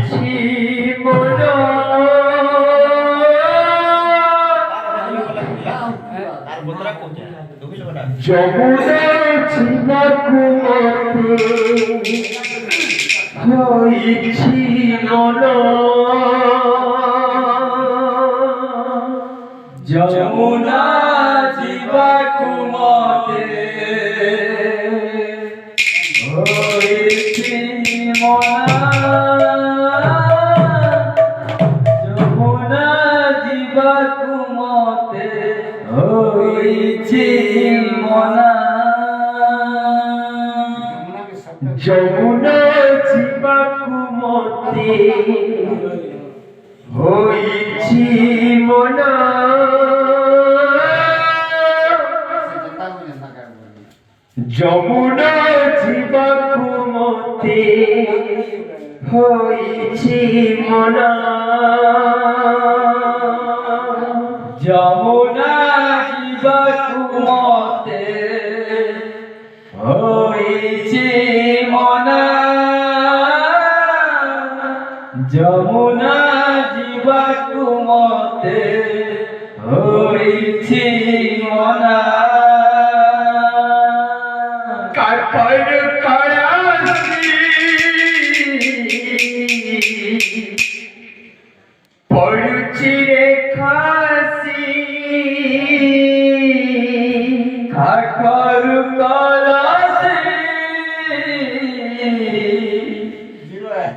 শিমনা যমুনা জীবাকুমতে হইছি মনা যমুনা জীবাকুমতে হইছি মনা যমুনা জীবাকুমতে হইছি মনা যমুনা জীবাকুমতে হইছি মনা যমুনা জীবাকুমতে হইছি মনা যমুনা জীবাকুমতে হইছি মনা যমুনা জীবাকুমতে হইছি মনা কার কারাসি পড়ছি রে খাসি কার কারাসি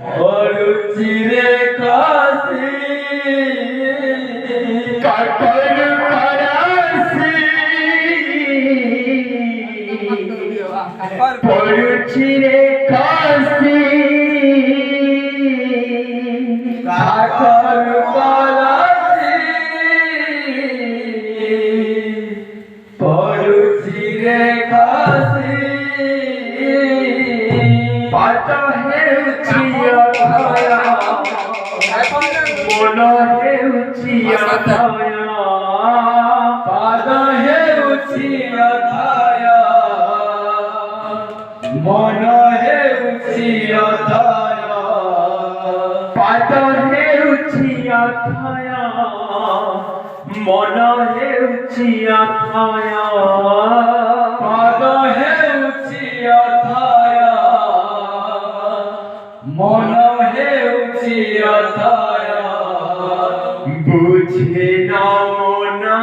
পড়ছি রে খাসি কার কারাসি পড়ছি রে খাসি কাকর কলসি পড়ছি রে খাসি পাত হেউছি অধয়া মন হেউছি অধয়া পাদ হেউছি অধয়া মন হেউছি অধয়া পাদ হেউছি অধয়া মন হেউছি অধয়া পাদ হেউছি অধয়া মন হেউছি অধয়া বুঝে না মনা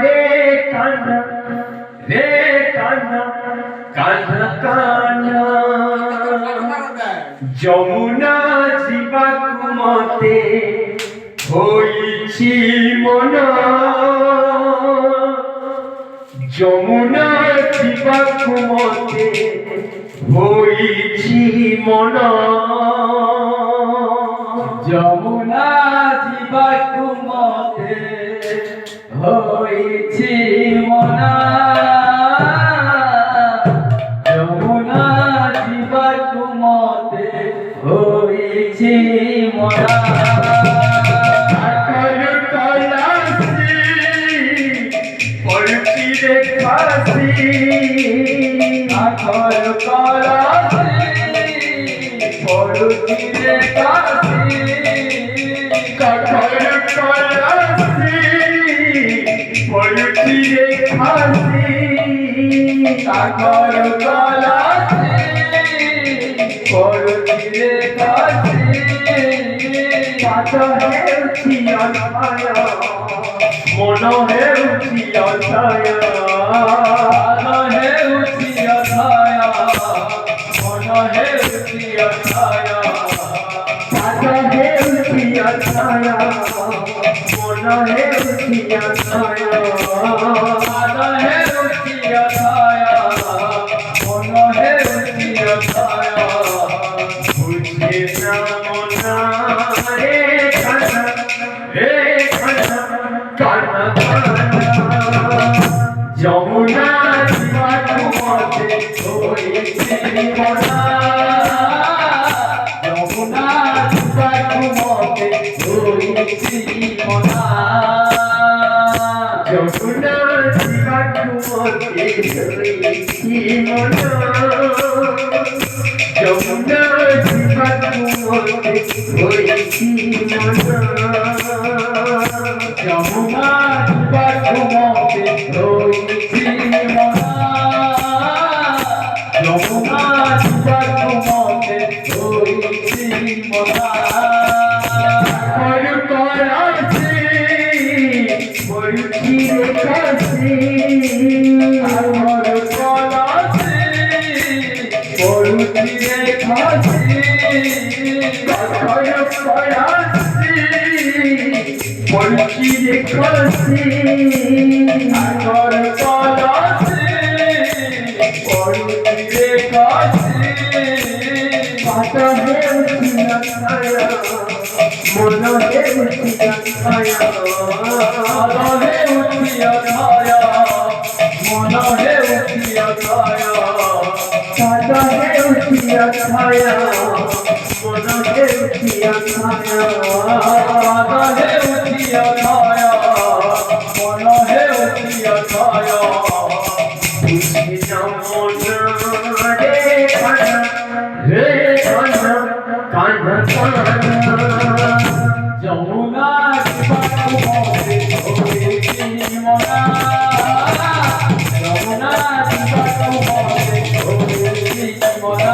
রে কানা রে কানা কানা কানা যমুনা জীবাকুমতে হইছি মনা যমুনা জীবাকুমতে হইছি মনা যমুনা জীবাকুমতে হইছি মনা যমুনা জীবাকুমতে হইছি মনা কাকর কলসি পড়ছি রে খাসি কাকর কলসি পড়ছি রে খাসি কাকর কলসি পড়ছি রে খাসি কাকর কলসি পড়ছি রে খাসি পাদ হেউছি অধয়া মন হেউছি অধয়া পাদ হেউছি অধয়া মন হেউছি অধয়া পাদ হেউছি অধয়া মন হেউছি অধয়া পাদ হেউছি অধয়া মন হেউছি অধয়া বুঝে না মনা রে কানা রে কানা কানা কানা যমুনা জীবাকুমতে হইছি মনা যমুনা জীবাকুমতে হইছি মনা যমুনা জীবাকুমতে যমুনা জীবনমতে রয়েছি মনা যমুনা জীবনমতে রয়েছি মনা করাছি বলছি কাছে আমার করাছি বলছি কাছে বলছি কাছে আমার করাছি বলছি কাছে পাতা হে উঠিয়া ছায়া মন হে উঠিয়া ছায়া আলো হে উঠিয়া ছায়া মন হে উঠিয়া ছায়া পাতা হে উঠিয়া ছায়া মন হে উঠিয়া ছায়া পাতা হে উঠিয়া ছায়া মন হে উঠিয়া ছায়া যমুনা জীবনমতে রয়েছি মনা যমুনা জীবনমতে রয়েছি মনা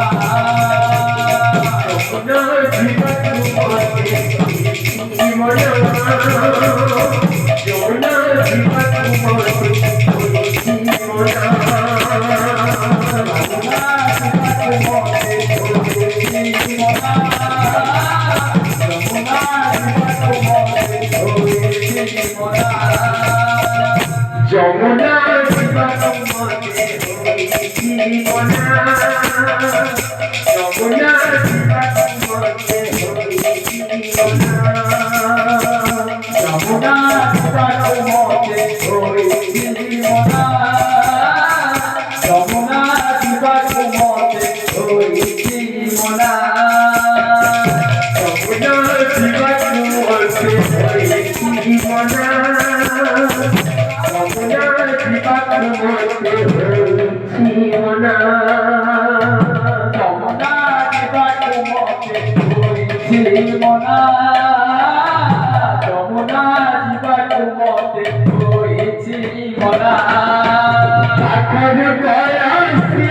যমুনা জীবনমতে রয়েছি মনা যমুনা জীবনমতে রয়েছি মনা যমুনা জীবনমতে রয়েছি মনা যমুনা জীবনমতে রয়েছি মনা যমুনা জীবনমতে রয়েছি মনা যমুনা জীবনমতে রয়েছি মনা যমুনা জীবনমতে রয়েছি মনা যমুনা জীবনমতে রয়েছি মনা যমুনা জীবনমতে রয়েছি মনা যমুনা জীবনমতে রয়েছি মনা এখন কয়াছি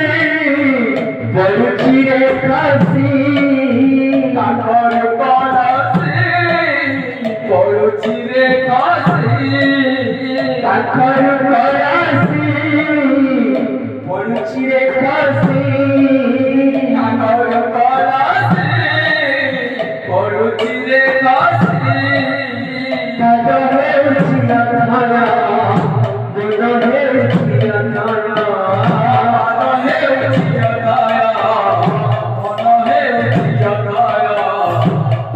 বলছি রে কাশি এখন কয়াছি বলছি রে কাশি এখন কয়াছি বলছি রে কাশি এখন কয়াছি বলছি রে কাশি দাদা হে উঠিয়া ছায়া মন হে উঠিয়া ছায়া দাদা হে উঠিয়া ছায়া মন হে উঠিয়া ছায়া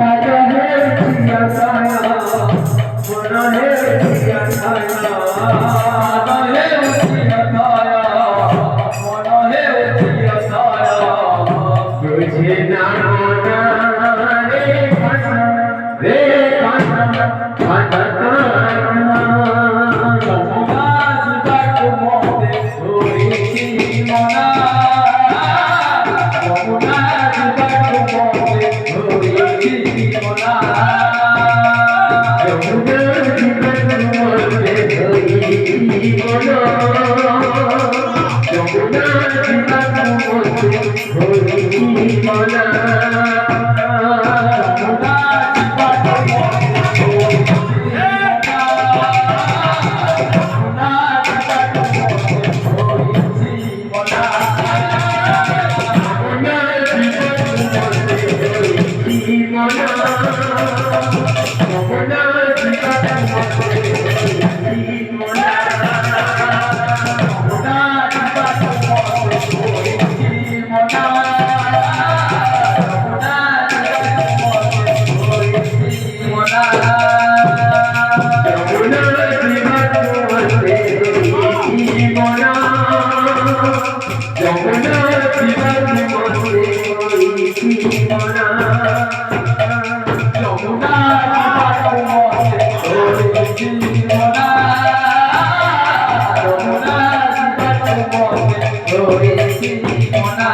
দাদা হে উঠিয়া ছায়া মন হে উঠিয়া ছায়া দাদা হে উঠিয়া ছায়া মন হে উঠিয়া ছায়া বুঝে না রে কানা রে কানা কানা যমুনা জীবনমতে রয়েছি মনা যমুনা জীবনমতে রয়েছি মনা যমুনা জীবনমতে রয়েছি মনা যমুনা জীবনমতে রয়েছি মনা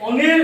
অনিল